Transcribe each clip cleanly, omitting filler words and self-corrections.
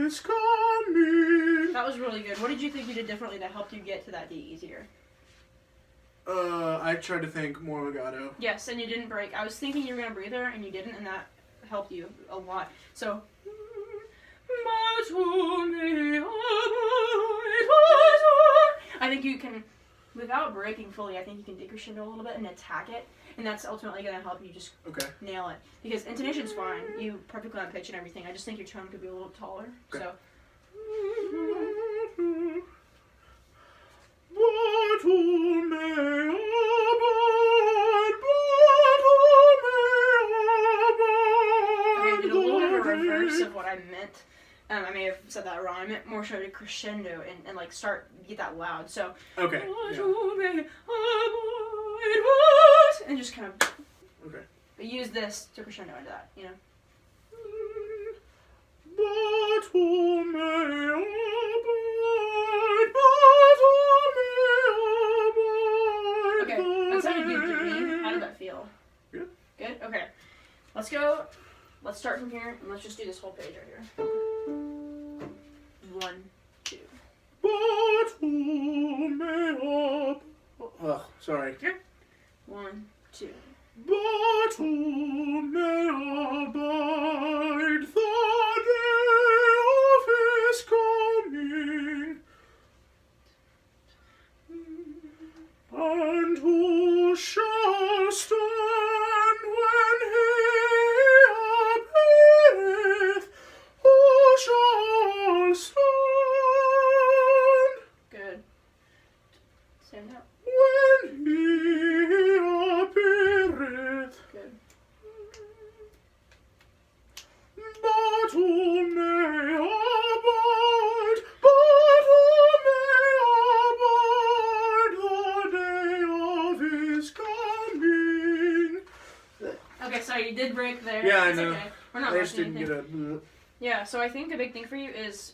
is coming. That was really good. What did you think you did differently that helped you get to that D easier? I tried to think more legato. Yes, and you didn't break. I was thinking you were going to breathe there, and you didn't, and that helped you a lot. So, I think you can, without breaking fully, I think you can decrescendo a little bit and attack it, and that's ultimately going to help you just nail it. Because intonation's fine. You perfectly on pitch and everything. I just think your tone could be a little taller. Okay. So. Of what I meant. I may have said that wrong. I meant more so to crescendo and like get that loud. So okay. Yeah. And just kind of use this to crescendo into that, you know. Okay, that sounded good to me. How did that feel? Good. Good? Okay. Let's go. Let's start from here, and let's just do this whole page right here. 1, 2. Oh, sorry. Here. 1, 2. But who may abide the day of his coming, and who shall stand when he appeareth? Who shall stand? Good. Stand up. When he appeareth. Good. But who may abide, but who may abide the day of his coming. Okay, so you did break there. Yeah, I It's know. Okay. We're not I just rushing didn't anything. get a... Yeah, so I think a big thing for you is,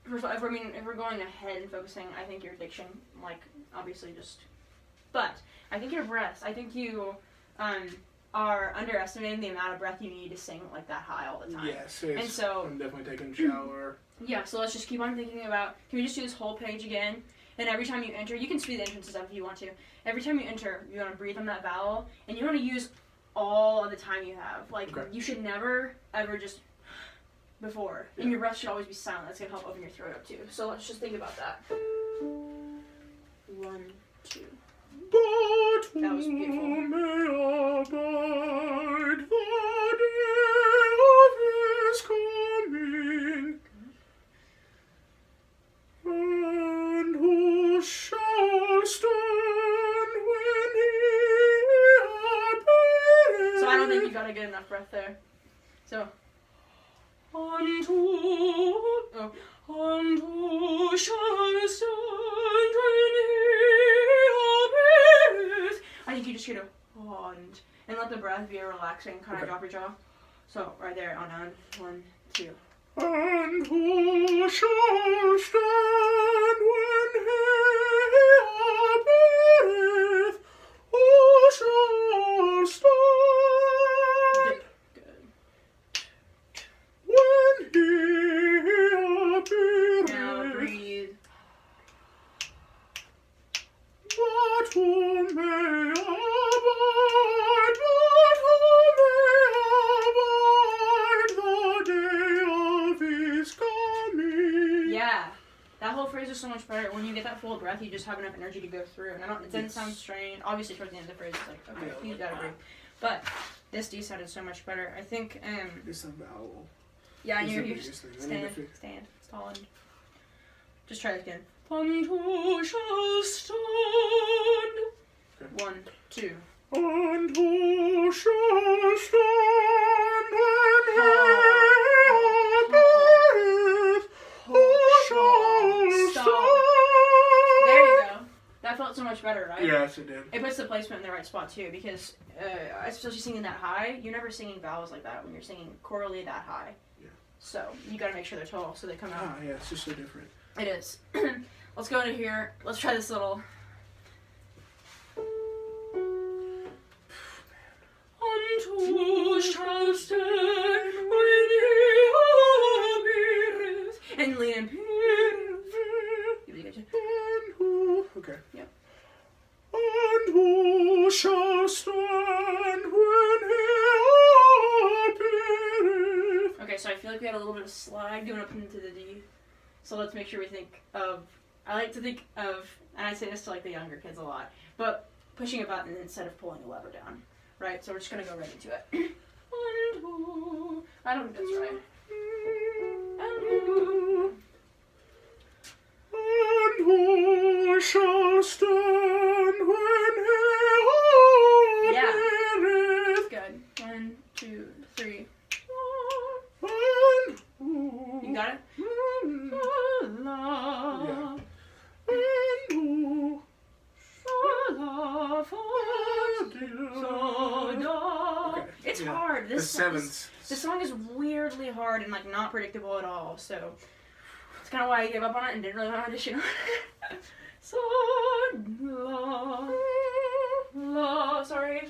first of all, if we're going ahead and focusing, I think your diction, like, obviously just, but I think your breath, I think you are underestimating the amount of breath you need to sing like that high all the time. Yes, And so, I'm definitely taking a shower. yeah, so let's just keep on thinking about, can we just do this whole page again? And every time you enter, you can speed the entrances up if you want to. Every time you enter, you want to breathe on that vowel, and you want to use all of the time you have. Like, you should never, ever just before. And your breath should always be silent. That's going to help open your throat up too. So let's just think about that. 1, 2. But That was beautiful. who may abide the day of his coming, and who shall stand when he appeareth? So I don't think you got a good enough breath there. So. And who shall stand when he appeareth? I think you just get a and let the breath be a relaxing kind of drop your jaw. So right there on 1, 2. And who shall stand when he appeareth? Who shall stand? Good. When he appeareth. Now breathe. But who may abide, the day of his coming. Yeah. That whole phrase is so much better. When you get that full breath, you just have enough energy to go through. And it doesn't sound strained. Obviously, towards the end of the phrase, it's like, okay, you gotta breathe. But this D sounded so much better. I think, It's a vowel. yeah, and It's you're the biggest thing. I need to fix- stand, tall and just try it again. And who shall stand? Okay. 1, 2. And who shall stand when he appeareth? Who shall stand? There you go. That felt so much better, right? Yes, it did. It puts the placement in the right spot too, because especially singing that high, you're never singing vowels like that when you're singing chorally that high. Yeah. So you gotta make sure they're tall so they come out. Yeah, it's just so different. It is. Let's go into here. Let's try this little. And who shall stand when he appeareth? and lean in. Okay. Yep. And who shall stand when he appeareth? Okay, so I feel like we had a little bit of slide going up into the D. So let's make sure we think of, I like to think of, and I say this to like the younger kids a lot, but pushing a button instead of pulling a lever down. Right? So we're just going to go right into it. And who, I don't think that's right. And who shall stand when he appeareth? Good. 1, 2, 3. And You got it? yeah. And who Okay. It's hard. The seventh. This song is weirdly hard and like not predictable at all. So it's kind of why I gave up on it and didn't really want to audition. So la. Sorry.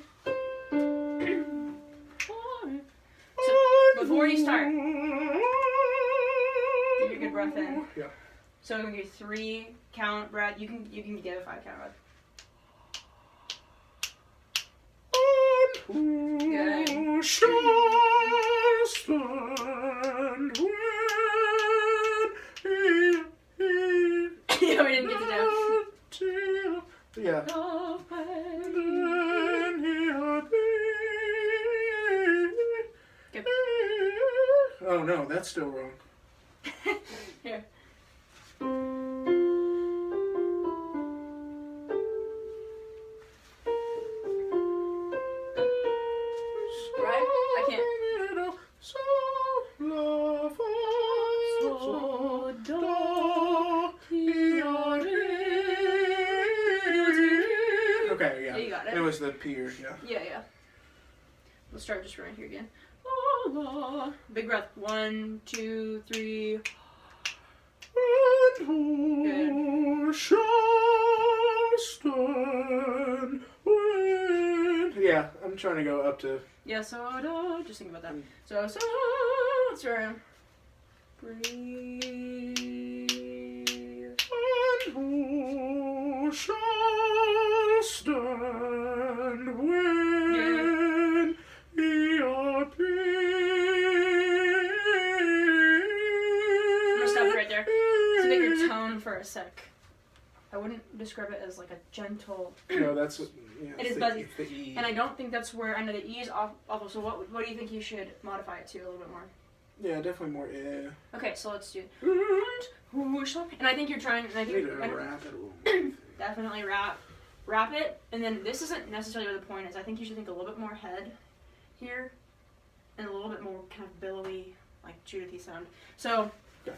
So before you start, get your good breath in. Yeah. So I'm gonna give you 3 count breath. You can give a 5 count breath. Good. Who shall stand when Yeah, we didn't get to down. Yeah. Then he Good. Oh no, that's still wrong. Here. Right? I can't. Okay, yeah. You got it. It was the pier, yeah. Yeah. Let's start just right here again. Big breath. 1, 2, 3. And who shall stand when... Yeah, I'm trying to go up to... Yeah, so just think about that. So let's try. Breathe. And who shall stand when he appears? I'm gonna stop right there. To make your tone for a sec. I wouldn't describe it as like a gentle. No, that's what. Yeah, It is the, buzzy. the E. And I don't think that's where, I know the E is awful, so what do you think you should modify it to a little bit more? Yeah, definitely more. Yeah. Okay, so let's do it. And I think you're trying, and I I need think to wrap it a little more. definitely wrap it, and then this isn't necessarily where the point is. I think you should think a little bit more head here, and a little bit more kind of billowy, like Judith-y sound. So, Okay.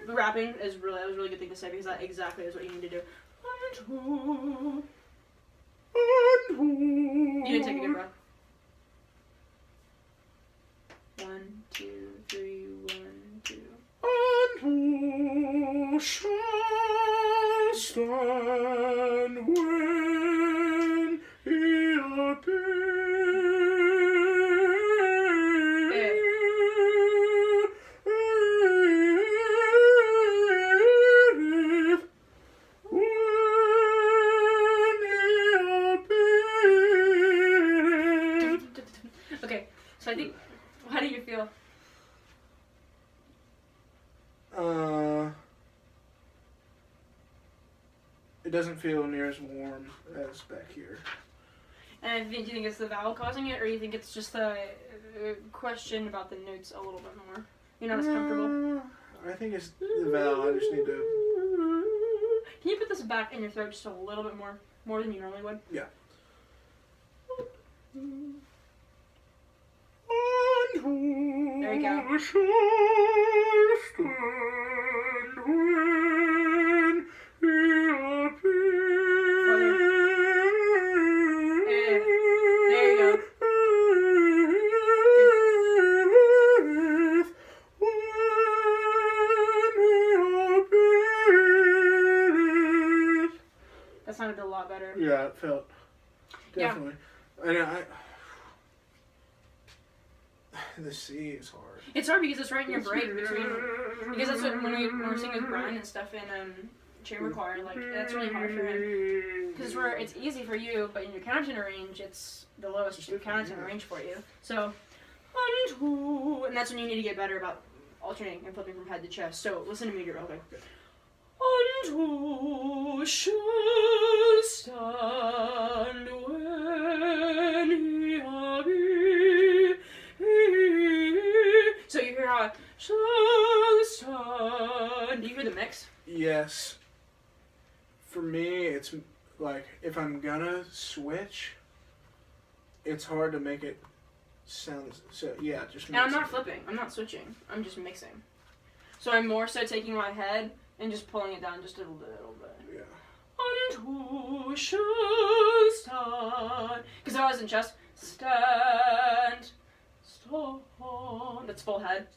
the rapping is that was a really good thing to say because that exactly is what you need to do. You didn't take a good breath. 1, 2, 3, 1, 2. And who shall stand when he appeareth? Okay, so I think, how do you feel? It doesn't feel near as warm as back here. And do you think it's the vowel causing it, or you think it's just the question about the notes a little bit more? You're not as comfortable? I think it's the vowel. I just need to... Can you put this back in your throat just a little bit more than you normally would? Yeah. There you go. That sounded a lot better. Yeah, it felt definitely. Yeah. And The C is hard. It's hard because it's right in your break between. Because that's what when we're singing with Brian and stuff in chamber choir, like that's really hard for him. Because it's easy for you, but in your countertenor range, it's the lowest countertenor range for you. So 1, 2, and that's when you need to get better about alternating and flipping from head to chest. So listen to me real quick. 1, 2 shall stand when he so you hear how shall stand. Do you hear the mix? Yes. For me, it's like if I'm gonna switch, it's hard to make it sound. So yeah, just. And I'm not flipping. I'm not switching. I'm just mixing. So I'm more so taking my head and just pulling it down just a little bit. Yeah. 1, 2 shall stand. Because if I was in chest, stand. That's full head.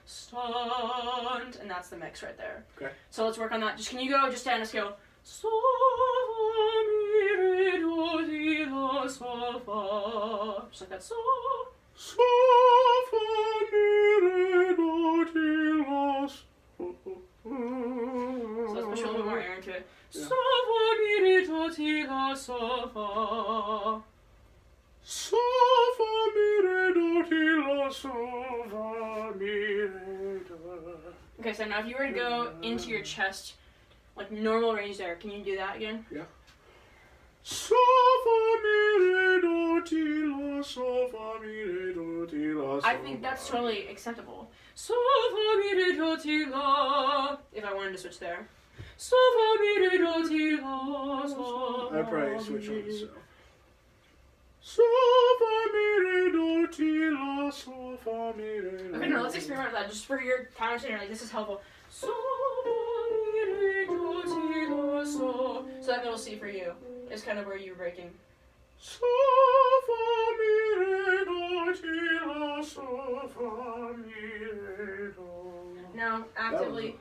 Stand. And that's the mix right there. Okay. So let's work on that. Can you go, just stand, let's go. So, mi, re, do, ti, la, sol, fa. Just like that. So. So, fa, mi, re, do, ti, la, so. So let's push a little bit more air into it. Yeah. So, fa, mi, re, do, ti, la, sol, fa. So, fa, mi, re, do, ti, la, so, fa, mi, re, do. Okay, so now if you were to go into your chest, like normal range there, can you do that again? Yeah. So, fa, mi, re, do, ti, la, so, fa, mi, re, do, ti, la, so. I think that's totally acceptable. So, fa, mi, re, do, ti, la. If I wanted to switch there. So, fa, mi, re, do, ti, la, so. I'd probably switch on so. So, fa, mi, re, do, ti, la, so, fa, mi, re, do. Okay, no, let's experiment with that just for your countertenor. Like, this is helpful. So, fa, mi, re, do, ti, la, so. So that middle C for you is kind of where you're breaking. So, fa, mi, re, do, ti, la, so, fa, mi, re, do. Now, actively,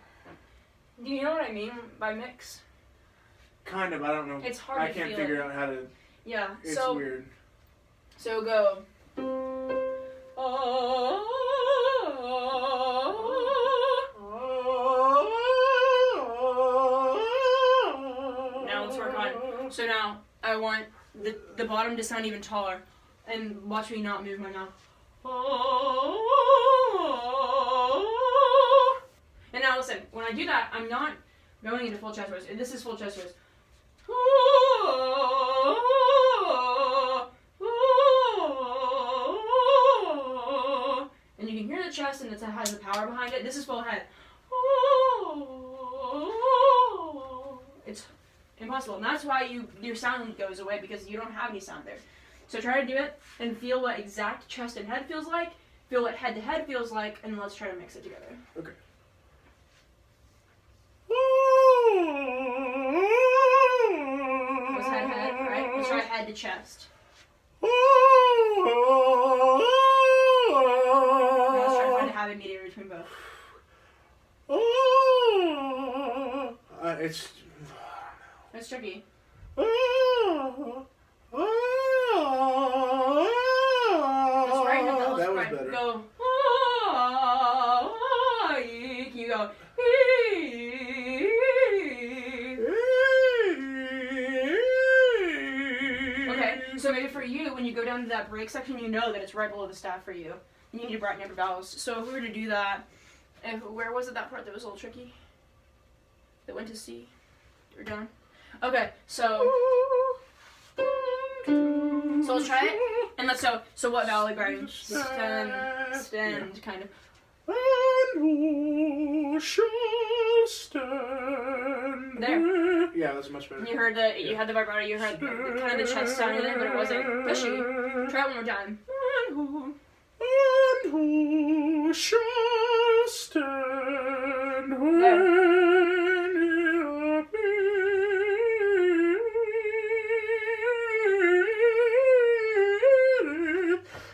do you know what I mean by mix? Kind of, I don't know. It's hard I to can't feel figure it. out how to. Yeah, It's so weird. So go. Now let's work on. So now I want the bottom to sound even taller, and watch me not move my mouth. And now listen, when I do that, I'm not going into full chest voice. This is full chest voice. And you can hear the chest and it has the power behind it. This is full head. It's impossible. And that's why your sound goes away, because you don't have any sound there. So try to do it and feel what exact chest and head feels like, feel what head to head feels like, and let's try to mix it together. Okay. That was head, right? Let's try head to chest. Now let's try to find a happy medium between both. It's tricky. That's right. That was better. Go. You go. Okay, so maybe for you, when you go down to that break section, you know that it's right below the staff for you. You need to brighten up your vowels. So if we were to do that, where was it that part that was a little tricky? That went to C? We're done. Okay, so let's try it, and let's so what vowel are we brighten? Stand, kind of. And who shall stand? There. Yeah, that's much better. You heard you had the vibrato, you heard kind of the chest sound in there, but it wasn't pushy. Try it one more time. And who shall stand when it appears?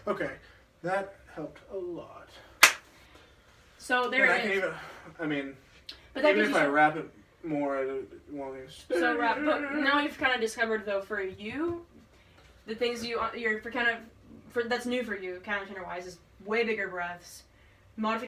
Okay, that helped a lot. So there And it I can is. even, I mean, But that even gives if you I wrap it more, it won't even. so rap. But now you've kind of discovered though for you, the things you're for kind of that's new for you, countertenor wise, is way bigger breaths, modification